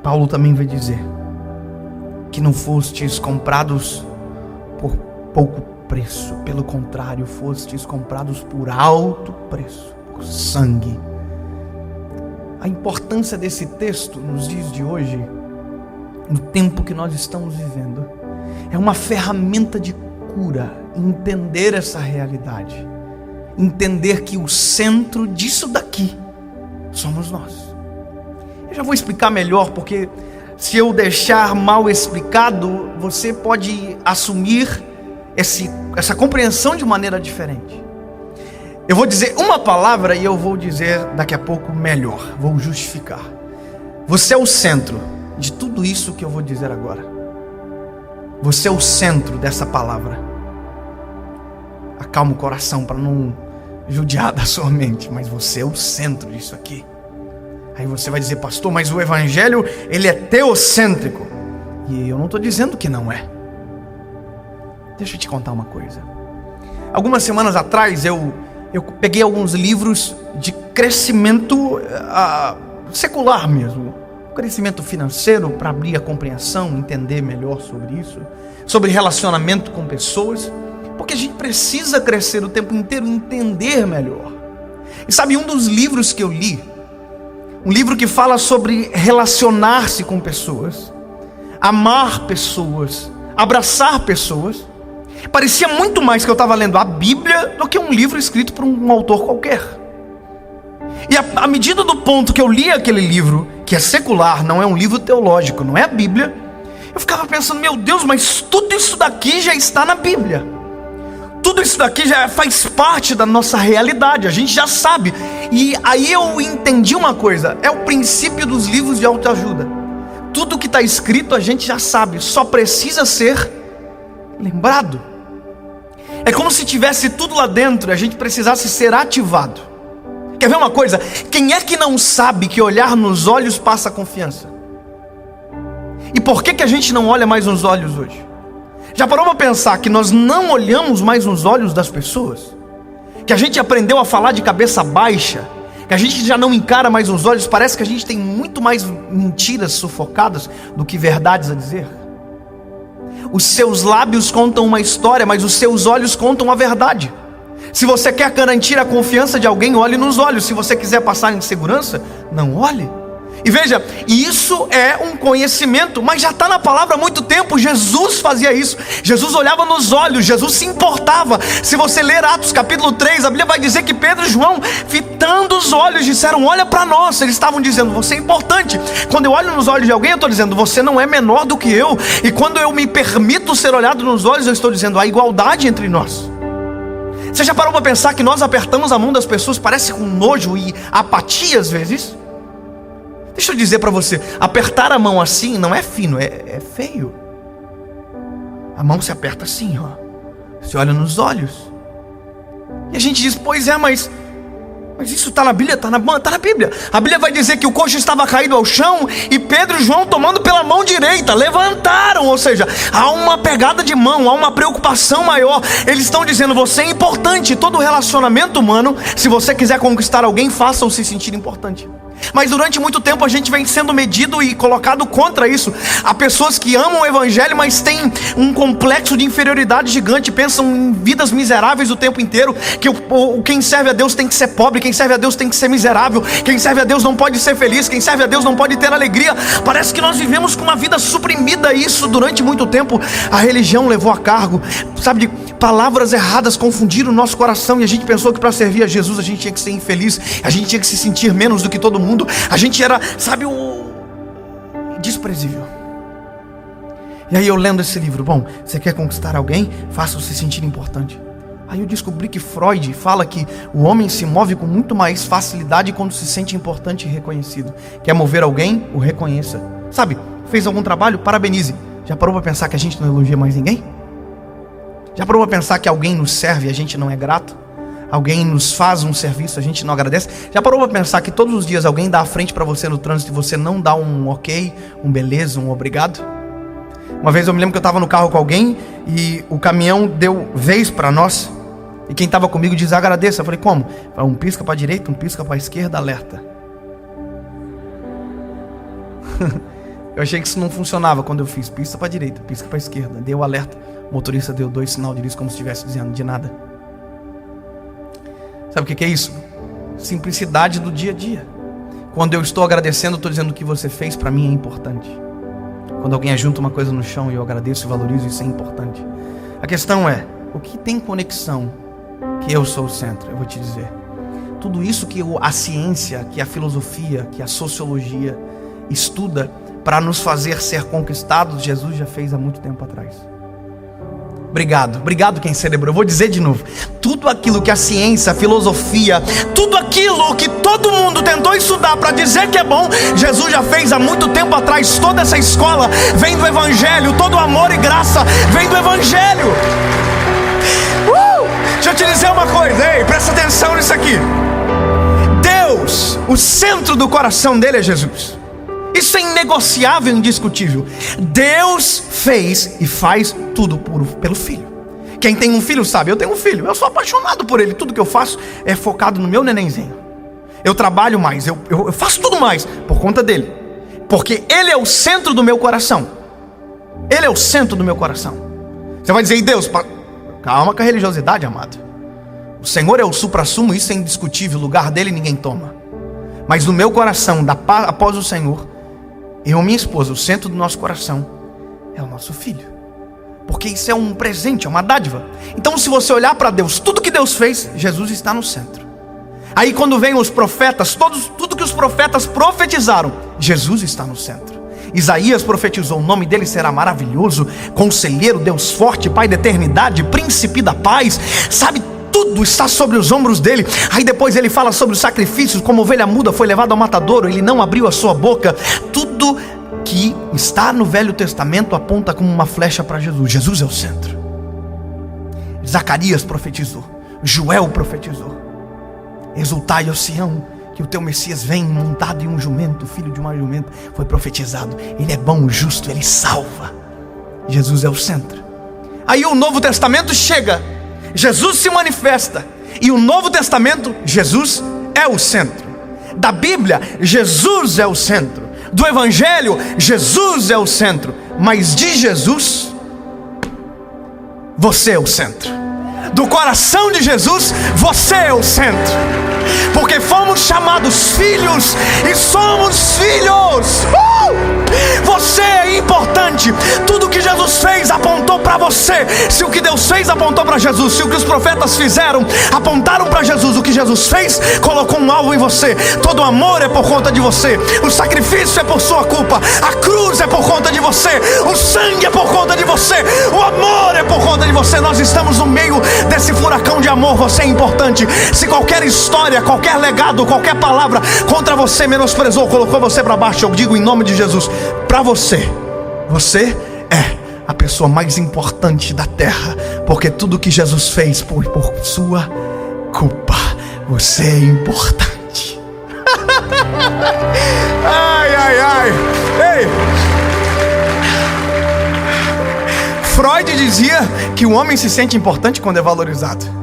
Paulo também vai dizer que não fostes comprados por pouco preço, pelo contrário, fostes comprados por alto preço, por sangue. A importância desse texto nos dias de hoje, no tempo que nós estamos vivendo, é uma ferramenta de cura, entender essa realidade, entender que o centro disso daqui somos nós. Eu já vou explicar melhor, porque se eu deixar mal explicado, você pode assumir essa compreensão de maneira diferente. Eu vou dizer uma palavra e eu vou dizer daqui a pouco melhor, vou justificar. Você é o centro de tudo isso que eu vou dizer agora. Você é o centro dessa palavra. Acalma o coração para não judiar da sua mente, mas você é o centro disso aqui. Aí você vai dizer: pastor, mas o evangelho, ele é teocêntrico. E eu não estou dizendo que não é. Deixa eu te contar uma coisa. Algumas semanas atrás eu peguei alguns livros de crescimento secular mesmo, crescimento financeiro, para abrir a compreensão, entender melhor sobre isso, sobre relacionamento com pessoas, porque a gente precisa crescer o tempo inteiro, entender melhor. E sabe, um dos livros que eu li, um livro que fala sobre relacionar-se com pessoas, amar pessoas, abraçar pessoas, parecia muito mais que eu estava lendo a Bíblia do que um livro escrito por um autor qualquer. E à medida do ponto que eu li aquele livro, que é secular, não é um livro teológico, não é a Bíblia, eu ficava pensando: meu Deus, mas tudo isso daqui já está na Bíblia. Tudo isso daqui já faz parte da nossa realidade, a gente já sabe. E aí eu entendi uma coisa: é o princípio dos livros de autoajuda. Tudo que está escrito a gente já sabe, só precisa ser lembrado. É como se tivesse tudo lá dentro e a gente precisasse ser ativado. Quer ver uma coisa? Quem é que não sabe que olhar nos olhos passa confiança? E por que a gente não olha mais nos olhos hoje? Já parou para pensar que nós não olhamos mais nos olhos das pessoas? Que a gente aprendeu a falar de cabeça baixa? Que a gente já não encara mais nos olhos? Parece que a gente tem muito mais mentiras sufocadas do que verdades a dizer. Os seus lábios contam uma história, mas os seus olhos contam a verdade. Se você quer garantir a confiança de alguém, olhe nos olhos. Se você quiser passar insegurança, não olhe. E veja, isso é um conhecimento, mas já está na palavra há muito tempo. Jesus fazia isso. Jesus olhava nos olhos, Jesus se importava. Se você ler Atos capítulo 3, a Bíblia vai dizer que Pedro e João, fitando os olhos, disseram: olha para nós. Eles estavam dizendo: você é importante. Quando eu olho nos olhos de alguém, eu estou dizendo: você não é menor do que eu. E quando eu me permito ser olhado nos olhos, eu estou dizendo: há igualdade entre nós. Você já parou para pensar que nós apertamos a mão das pessoas, parece com nojo e apatia às vezes? Deixa eu dizer para você, apertar a mão assim não é fino, é feio. A mão se aperta assim, ó. Você olha nos olhos. E a gente diz: pois é, mas isso está na Bíblia? Está na Bíblia. A Bíblia vai dizer que o coxo estava caído ao chão e Pedro e João, tomando pela mão direita, levantaram. Ou seja, há uma pegada de mão, há uma preocupação maior. Eles estão dizendo: você é importante. Todo relacionamento humano, se você quiser conquistar alguém, faça-o se sentir importante. Mas durante muito tempo a gente vem sendo medido e colocado contra isso. Há pessoas que amam o evangelho, mas têm um complexo de inferioridade gigante, pensam em vidas miseráveis o tempo inteiro, que quem serve a Deus tem que ser pobre, quem serve a Deus tem que ser miserável, quem serve a Deus não pode ser feliz, quem serve a Deus não pode ter alegria. Parece que nós vivemos com uma vida suprimida. Isso durante muito tempo a religião levou a cargo, sabe, de palavras erradas confundiram o nosso coração, e a gente pensou que para servir a Jesus a gente tinha que ser infeliz, a gente tinha que se sentir menos do que todo mundo. A gente era, sabe, o desprezível. E aí eu lendo esse livro: bom, você quer conquistar alguém? Faça-o se sentir importante. Aí eu descobri que Freud fala que o homem se move com muito mais facilidade quando se sente importante e reconhecido. Quer mover alguém? O reconheça. Sabe, fez algum trabalho? Parabenize. Já parou para pensar que a gente não elogia mais ninguém? Já parou para pensar que alguém nos serve e a gente não é grato? Alguém nos faz um serviço, a gente não agradece? Já parou para pensar que todos os dias alguém dá a frente para você no trânsito e você não dá um ok, um beleza, um obrigado? Uma vez eu me lembro que eu estava no carro com alguém e o caminhão deu vez para nós, e quem estava comigo diz: agradeça. Eu falei: como? Um pisca para a direita, um pisca para a esquerda, alerta. Eu achei que isso não funcionava quando eu fiz pisca para a direita, pisca para a esquerda, deu alerta. O motorista deu 2 sinal de luz como se estivesse dizendo: de nada. Sabe o que é isso? Simplicidade do dia a dia. Quando eu estou agradecendo, eu estou dizendo: o que você fez para mim é importante. Quando alguém ajunta uma coisa no chão e eu agradeço e valorizo, isso é importante. A questão é: o que tem conexão que eu sou o centro? Eu vou te dizer. Tudo isso que a ciência, que a filosofia, que a sociologia estuda para nos fazer ser conquistados, Jesus já fez há muito tempo atrás. Obrigado quem celebrou. Eu vou dizer de novo: tudo aquilo que a ciência, a filosofia, tudo aquilo que todo mundo tentou estudar para dizer que é bom, Jesus já fez há muito tempo atrás. Toda essa escola vem do Evangelho, todo amor e graça vem do Evangelho. Deixa eu te dizer uma coisa, ei, presta atenção nisso aqui. Deus, O centro do coração dele é Jesus. Isso é inegociável e indiscutível. Deus fez e faz tudo pelo Filho. Quem tem um filho sabe, eu tenho um filho, eu sou apaixonado por ele. Tudo que eu faço é focado no meu nenenzinho. Eu trabalho mais, eu faço tudo mais por conta dele, porque ele é o centro do meu coração. Ele é o centro do meu coração. Você vai dizer, e Deus? Calma com a religiosidade, amado. O Senhor é o suprassumo, isso é indiscutível. O lugar dele ninguém toma. Mas no meu coração, após o Senhor, eu e minha esposa, o centro do nosso coração é o nosso filho. Porque isso é um presente, é uma dádiva. Então se você olhar para Deus, tudo que Deus fez, Jesus está no centro. Aí quando vem os profetas, tudo que os profetas profetizaram, Jesus está no centro. Isaías profetizou, o nome dele será maravilhoso, Conselheiro, Deus forte, Pai da eternidade, Príncipe da paz. Sabe, tudo está sobre os ombros dele. Aí depois ele fala sobre os sacrifícios, como ovelha muda foi levado ao matadouro, ele não abriu a sua boca. Tudo que está no Velho Testamento aponta como uma flecha para Jesus. Jesus é o centro. Zacarias profetizou, Joel profetizou, exultai, ó Sião, que o teu Messias vem montado em um jumento, filho de uma jumenta. Foi profetizado. Ele é bom, justo, ele salva. Jesus é o centro. Aí o Novo Testamento chega, Jesus se manifesta, e o Novo Testamento, Jesus é o centro. Da Bíblia, Jesus é o centro. Do Evangelho, Jesus é o centro. Mas de Jesus, você é o centro. Do coração de Jesus, você é o centro. Porque fomos chamados filhos e somos filhos. Você é importante. Tudo que Jesus fez apontou para você. Se o que Deus fez apontou para Jesus, se o que os profetas fizeram apontaram para Jesus, o que Jesus fez colocou um alvo em você. Todo amor é por conta de você. O sacrifício é por sua culpa. A cruz é por conta de você. O sangue é por conta de você. O amor é por conta de você. Nós estamos no meio desse furacão de amor. Você é importante. Se qualquer história, qualquer legado, qualquer palavra contra você menosprezou, colocou você para baixo, eu digo em nome de Jesus, para você, você é a pessoa mais importante da terra, porque tudo que Jesus fez por sua culpa. Você é importante. Ai, ai, ai. Ei. Freud dizia que o homem se sente importante quando é valorizado.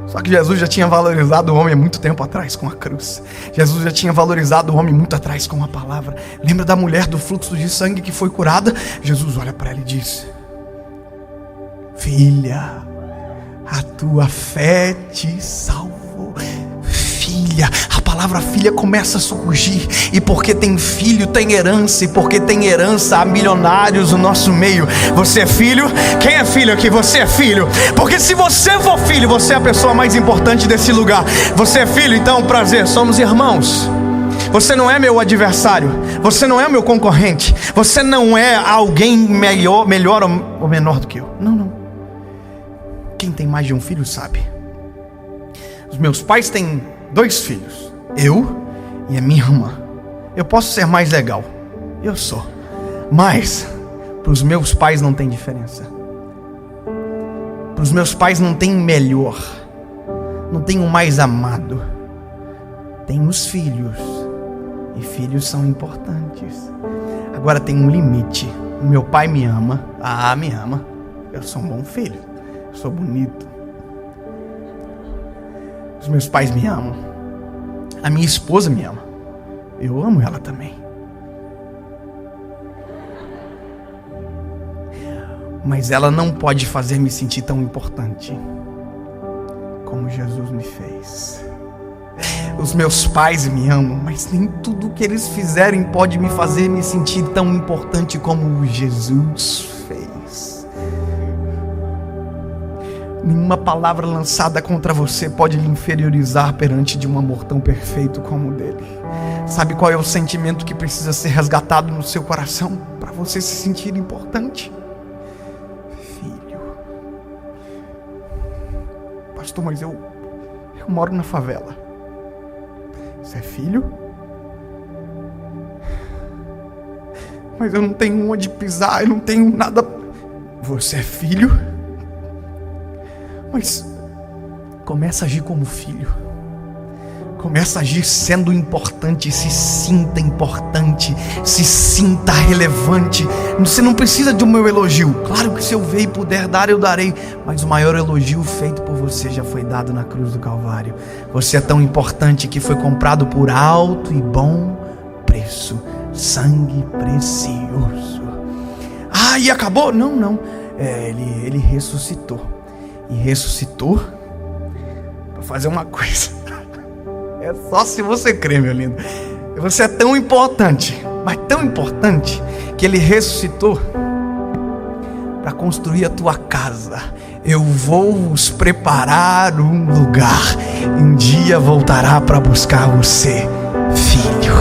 Só que Jesus já tinha valorizado o homem há muito tempo atrás com a cruz. Jesus já tinha valorizado o homem muito atrás com a palavra. Lembra da mulher do fluxo de sangue que foi curada? Jesus olha para ela e diz: filha, a tua fé te salvou. Filha, a palavra filha começa a surgir. E porque tem filho, tem herança. E porque tem herança, há milionários no nosso meio. Você é filho? Quem é filho aqui? Você é filho. Porque se você for filho, você é a pessoa mais importante desse lugar. Você é filho, então prazer, somos irmãos. Você não é meu adversário. Você não é meu concorrente. Você não é alguém melhor ou menor do que eu. Não, não. Quem tem mais de um filho sabe. Os meus pais têm 2 filhos, eu e a minha irmã. Eu posso ser mais legal, eu sou, mas para os meus pais não tem diferença. Para os meus pais não tem melhor, não tem o mais amado. Tem os filhos, e filhos são importantes. Agora tem um limite. O meu pai me ama, me ama. Eu sou um bom filho, eu sou bonito. Os meus pais me amam. A minha esposa me ama. Eu amo ela também. Mas ela não pode fazer me sentir tão importante como Jesus me fez. Os meus pais me amam, mas nem tudo que eles fizerem pode me fazer me sentir tão importante como Jesus fez. Nenhuma palavra lançada contra você pode lhe inferiorizar perante de um amor tão perfeito como o dele. Sabe qual é o sentimento que precisa ser resgatado no seu coração para você se sentir importante? Filho. Pastor, mas eu moro na favela. Você é filho? Mas eu não tenho onde pisar, eu não tenho nada. Você é filho? Mas começa a agir como filho. Começa a agir sendo importante, se sinta relevante. Você não precisa de um meu elogio. Claro que se eu ver e puder dar, eu darei. Mas o maior elogio feito por você já foi dado na cruz do Calvário. Você é tão importante que foi comprado por alto e bom preço. Sangue precioso. Ah, e acabou? Não. Ele ressuscitou. E ressuscitou para fazer uma coisa. É só se você crê, meu lindo. Você é tão importante, mas tão importante, que ele ressuscitou para construir a tua casa. Eu vou vos preparar um lugar. Um dia voltará para buscar você, filho.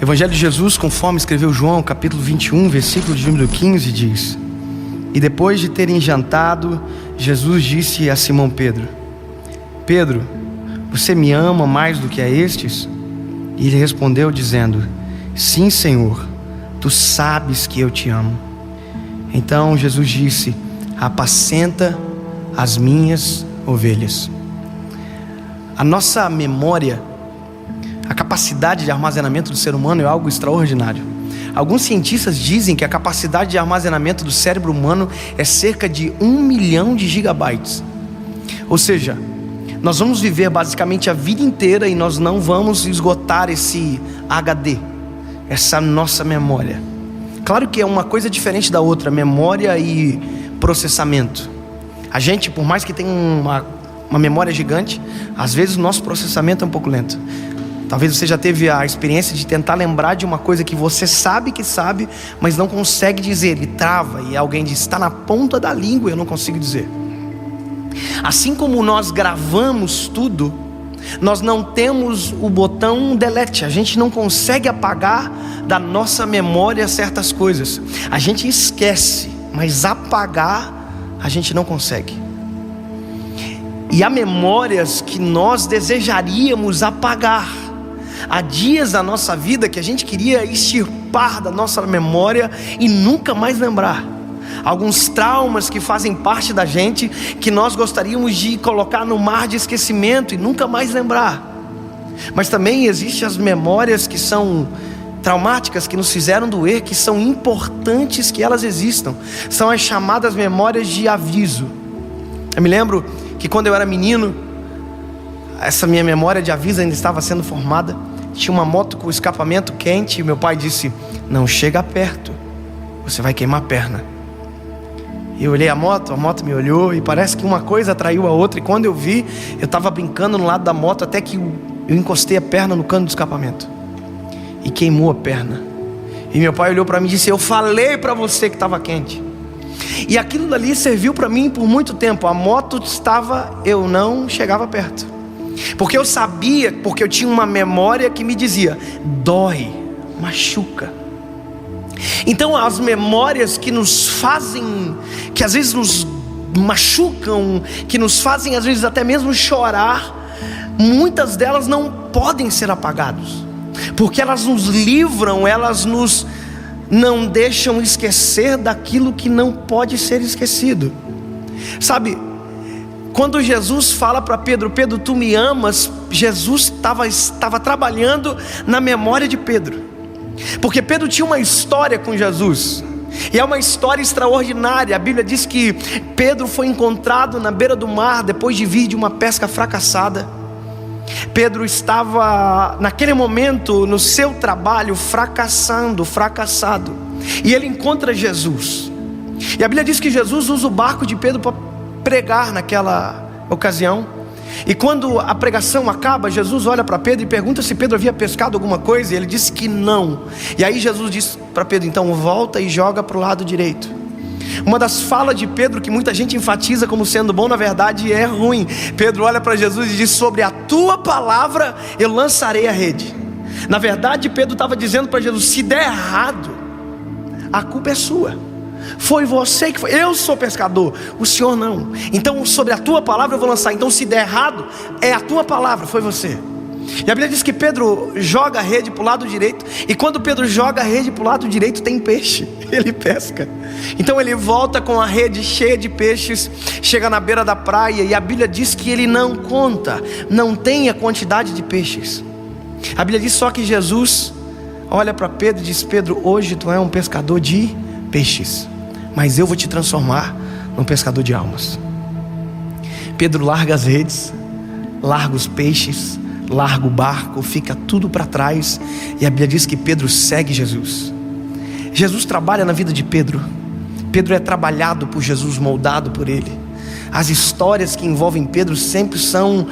Evangelho de Jesus, conforme escreveu João, capítulo 21, versículo de número 15, diz: E depois de terem jantado, Jesus disse a Simão Pedro: Pedro, você me ama mais do que a estes? E ele respondeu dizendo: Sim, Senhor, tu sabes que eu te amo. Então Jesus disse: Apacenta as minhas ovelhas. A nossa memória, a capacidade de armazenamento do ser humano é algo extraordinário. Alguns cientistas dizem que a capacidade de armazenamento do cérebro humano é cerca de 1 milhão de gigabytes. Ou seja, nós vamos viver basicamente a vida inteira e nós não vamos esgotar esse HD, essa nossa memória. Claro que é uma coisa diferente da outra, memória e processamento. A gente, por mais que tenha uma memória gigante, às vezes o nosso processamento é um pouco lento. Talvez você já teve a experiência de tentar lembrar de uma coisa que você sabe que sabe, mas não consegue dizer, ele trava e alguém diz, está na ponta da língua e eu não consigo dizer. Assim como nós gravamos tudo, nós não temos o botão delete, a gente não consegue apagar da nossa memória certas coisas. A gente esquece, mas apagar a gente não consegue. E há memórias que nós desejaríamos apagar. Há dias da nossa vida que a gente queria extirpar da nossa memória e nunca mais lembrar. Alguns traumas que fazem parte da gente, que nós gostaríamos de colocar no mar de esquecimento e nunca mais lembrar. Mas também existem as memórias que são traumáticas, que nos fizeram doer, que são importantes que elas existam. São as chamadas memórias de aviso. Eu me lembro que quando eu era menino, essa minha memória de aviso ainda estava sendo formada. Tinha uma moto com escapamento quente e meu pai disse, não chega perto, você vai queimar a perna. E eu olhei a moto me olhou e parece que uma coisa atraiu a outra. E quando eu vi, eu estava brincando no lado da moto até que eu encostei a perna no cano do escapamento e queimou a perna. E meu pai olhou para mim e disse, eu falei para você que estava quente. E aquilo dali serviu para mim por muito tempo. A moto estava, eu não chegava perto. Porque eu sabia, porque eu tinha uma memória que me dizia, dói, machuca. Então as memórias que nos fazem, que às vezes nos machucam, que nos fazem às vezes até mesmo chorar, muitas delas não podem ser apagadas, porque elas nos livram, elas nos não deixam esquecer daquilo que não pode ser esquecido. Sabe, quando Jesus fala para Pedro, Pedro, tu me amas, Jesus estava trabalhando na memória de Pedro, porque Pedro tinha uma história com Jesus, e é uma história extraordinária. A Bíblia diz que Pedro foi encontrado na beira do mar, depois de vir de uma pesca fracassada. Pedro estava naquele momento no seu trabalho fracassado, e ele encontra Jesus, e a Bíblia diz que Jesus usa o barco de Pedro para pregar naquela ocasião. E quando a pregação acaba, Jesus olha para Pedro e pergunta se Pedro havia pescado alguma coisa, e ele disse que não. E aí Jesus disse para Pedro, então volta e joga para o lado direito. Uma das falas de Pedro que muita gente enfatiza como sendo bom, na verdade é ruim. Pedro olha para Jesus e diz, sobre a tua palavra eu lançarei a rede. Na verdade Pedro estava dizendo para Jesus, se der errado, a culpa é sua, Foi você que foi. Eu sou pescador, o Senhor não. Então sobre a tua palavra eu vou lançar. Então se der errado, é a tua palavra, foi você. E a Bíblia diz que Pedro joga a rede para o lado direito. E quando Pedro joga a rede para o lado direito, tem peixe. Ele pesca. Então ele volta com a rede cheia de peixes. Chega na beira da praia. E a Bíblia diz que ele não conta, não tem a quantidade de peixes. A Bíblia diz só que Jesus olha para Pedro e diz: Pedro, hoje tu é um pescador de peixes, mas eu vou te transformar num pescador de almas. Pedro larga as redes, larga os peixes, larga o barco, fica tudo para trás. E a Bíblia diz que Pedro segue Jesus. Jesus trabalha na vida de Pedro. Pedro é trabalhado por Jesus, moldado por Ele. As histórias que envolvem Pedro sempre são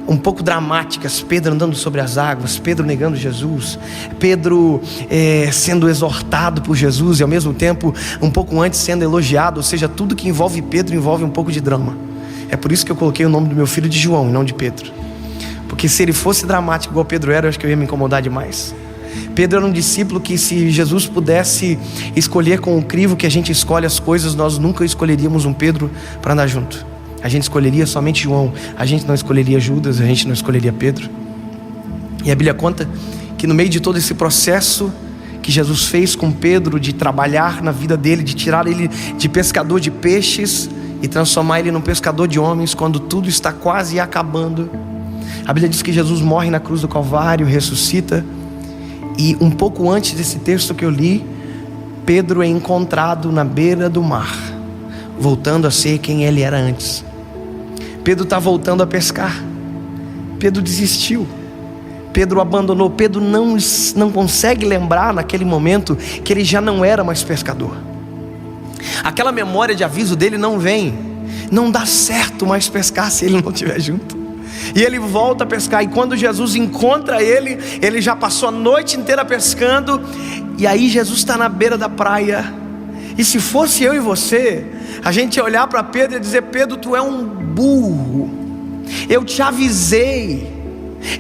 um pouco dramáticas. Pedro andando sobre as águas, Pedro negando Jesus, Pedro sendo exortado por Jesus e ao mesmo tempo um pouco antes sendo elogiado. Ou seja, tudo que envolve Pedro envolve um pouco de drama. É por isso que eu coloquei o nome do meu filho de João e não de Pedro, porque se ele fosse dramático igual Pedro era, eu acho que eu ia me incomodar demais. Pedro era um discípulo que, se Jesus pudesse escolher com o crivo que a gente escolhe as coisas, nós nunca escolheríamos um Pedro para andar junto. A gente escolheria somente João. A gente não escolheria Judas, a gente não escolheria Pedro. E a Bíblia conta que no meio de todo esse processo que Jesus fez com Pedro, de trabalhar na vida dele, de tirar ele de pescador de peixes e transformar ele num pescador de homens, quando tudo está quase acabando, a Bíblia diz que Jesus morre na cruz do Calvário, ressuscita. E um pouco antes desse texto que eu li, Pedro é encontrado na beira do mar, voltando a ser quem ele era antes. Pedro está voltando a pescar. Pedro desistiu. Pedro abandonou. Pedro não consegue lembrar naquele momento que ele já não era mais pescador. Aquela memória de aviso dele não vem. Não dá certo mais pescar se ele não estiver junto. E ele volta a pescar. E quando Jesus encontra ele, ele já passou a noite inteira pescando. E aí Jesus está na beira da praia. E se fosse eu e você, a gente ia olhar para Pedro e dizer: Pedro, tu é um burro. Eu te avisei.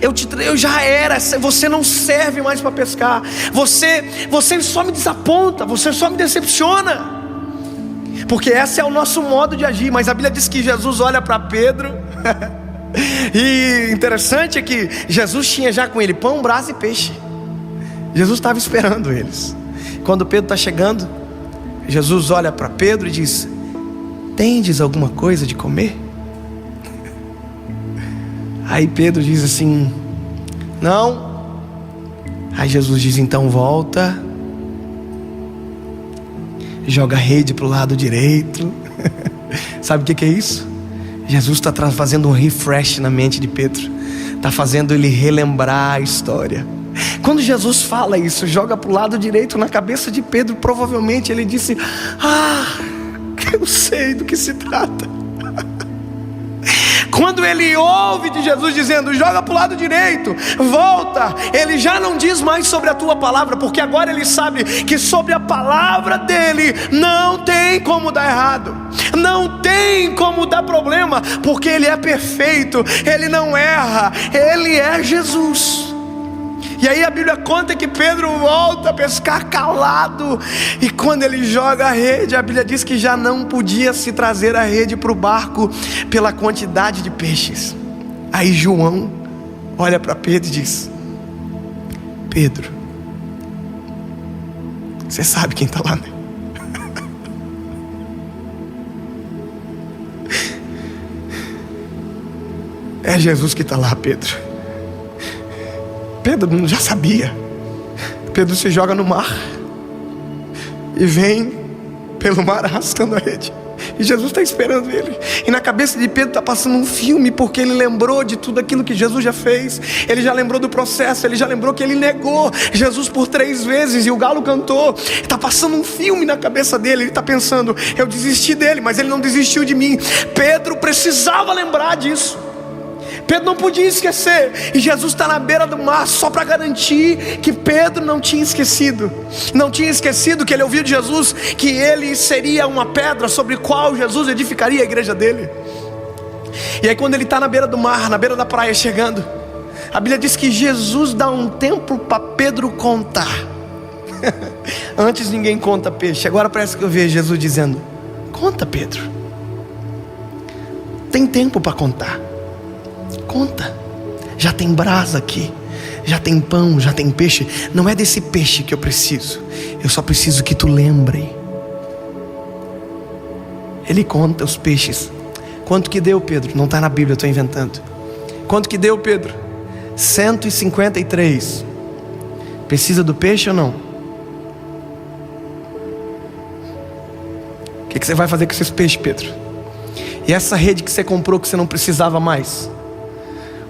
Eu já era. Você não serve mais para pescar. Você só me desaponta. Você só me decepciona. Porque esse é o nosso modo de agir. Mas a Bíblia diz que Jesus olha para Pedro. E interessante é que Jesus tinha já com ele pão, brasa e peixe. Jesus estava esperando eles. Quando Pedro está chegando, Jesus olha para Pedro e diz: tendes alguma coisa de comer? Aí Pedro diz assim: não. Aí Jesus diz: então volta, joga a rede para o lado direito. Sabe o que é isso? Jesus está fazendo um refresh na mente de Pedro, está fazendo ele relembrar a história. Quando Jesus fala isso, joga para o lado direito, na cabeça de Pedro, provavelmente ele disse: eu sei do que se trata. Quando ele ouve de Jesus dizendo: joga para o lado direito, volta, ele já não diz mais sobre a tua palavra, porque agora ele sabe que sobre a palavra dele não tem como dar errado, não tem como dar problema, porque ele é perfeito, ele não erra, ele é Jesus. E aí a Bíblia conta que Pedro volta a pescar calado. E quando ele joga a rede, a Bíblia diz que já não podia se trazer a rede para o barco pela quantidade de peixes. Aí João olha para Pedro e diz: Pedro, você sabe quem está lá, né? É Jesus que está lá, Pedro. Pedro já sabia. Pedro se joga no mar e vem pelo mar arrastando a rede. E Jesus está esperando ele. E na cabeça de Pedro está passando um filme, porque ele lembrou de tudo aquilo que Jesus já fez. Ele já lembrou do processo. Ele já lembrou que ele negou Jesus por 3 vezes e o galo cantou. Está passando um filme na cabeça dele. Ele está pensando: eu desisti dele, mas ele não desistiu de mim. Pedro precisava lembrar disso. Pedro não podia esquecer. E Jesus está na beira do mar só para garantir que Pedro não tinha esquecido. Não tinha esquecido que ele ouviu de Jesus que ele seria uma pedra sobre qual Jesus edificaria a igreja dele. E aí quando ele está na beira do mar, na beira da praia chegando, a Bíblia diz que Jesus dá um tempo para Pedro contar. Antes ninguém conta peixe. Agora parece que eu vejo Jesus dizendo: conta, Pedro. Tem tempo para contar. Conta. Já tem brasa aqui. Já tem pão, já tem peixe. Não é desse peixe que eu preciso. Eu só preciso que tu lembre. Ele conta os peixes. Quanto que deu, Pedro? Não está na Bíblia, eu estou inventando. Quanto que deu, Pedro? 153. Precisa do peixe ou não? O que você vai fazer com esses peixes, Pedro? E essa rede que você comprou que você não precisava mais?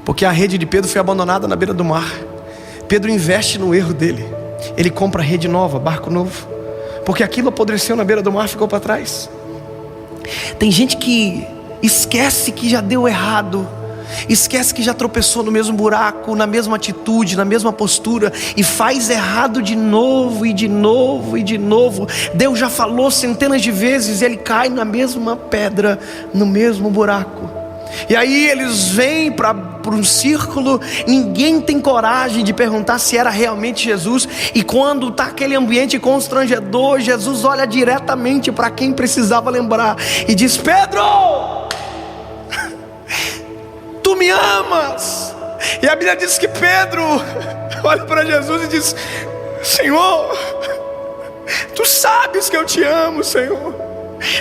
Porque a rede de Pedro foi abandonada na beira do mar. Pedro investe no erro dele. Ele compra rede nova, barco novo. Porque aquilo apodreceu na beira do mar, ficou para trás. Tem gente que esquece que já deu errado. Esquece que já tropeçou no mesmo buraco, na mesma atitude, na mesma postura, e faz errado de novo e de novo e de novo. Deus já falou centenas de vezes e ele cai na mesma pedra, no mesmo buraco. E aí eles vêm para um círculo, ninguém tem coragem de perguntar se era realmente Jesus. E quando está aquele ambiente constrangedor, Jesus olha diretamente para quem precisava lembrar e diz: Pedro, tu me amas? E a Bíblia diz que Pedro olha para Jesus e diz: Senhor, tu sabes que eu te amo, Senhor.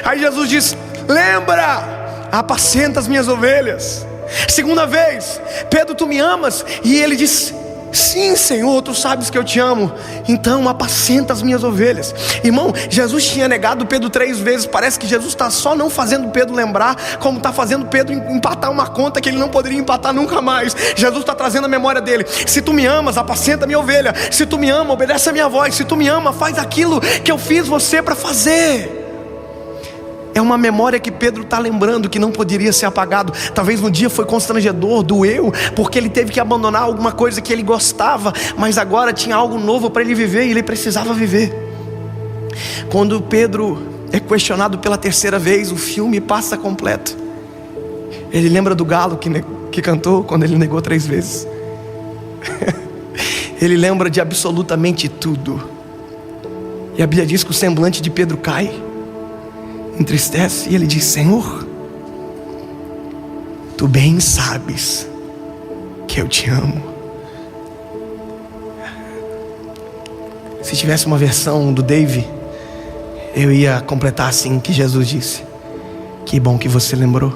Aí Jesus diz: lembra, apacenta as minhas ovelhas. Segunda vez: Pedro, tu me amas? E ele diz: sim, Senhor, tu sabes que eu te amo. Então apacenta as minhas ovelhas. Irmão, Jesus tinha negado Pedro 3 vezes. Parece que Jesus está só não fazendo Pedro lembrar, como está fazendo Pedro empatar uma conta que ele não poderia empatar nunca mais. Jesus está trazendo a memória dele: se tu me amas, apacenta a minha ovelha. Se tu me ama, obedece a minha voz. Se tu me ama, faz aquilo que eu fiz você para fazer. É uma memória que Pedro está lembrando, que não poderia ser apagado. Talvez no dia foi constrangedor, doeu, porque ele teve que abandonar alguma coisa que ele gostava, mas agora tinha algo novo para ele viver e ele precisava viver. Quando Pedro é questionado pela 3ª vez, o filme passa completo. Ele lembra do galo que cantou quando ele negou 3 vezes. Ele lembra de absolutamente tudo. E a Bíblia diz que o semblante de Pedro cai, entristece, e ele diz: Senhor, tu bem sabes que eu te amo. Se tivesse uma versão do Dave, eu ia completar assim, que Jesus disse: que bom que você lembrou.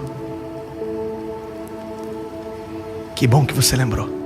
Que bom que você lembrou.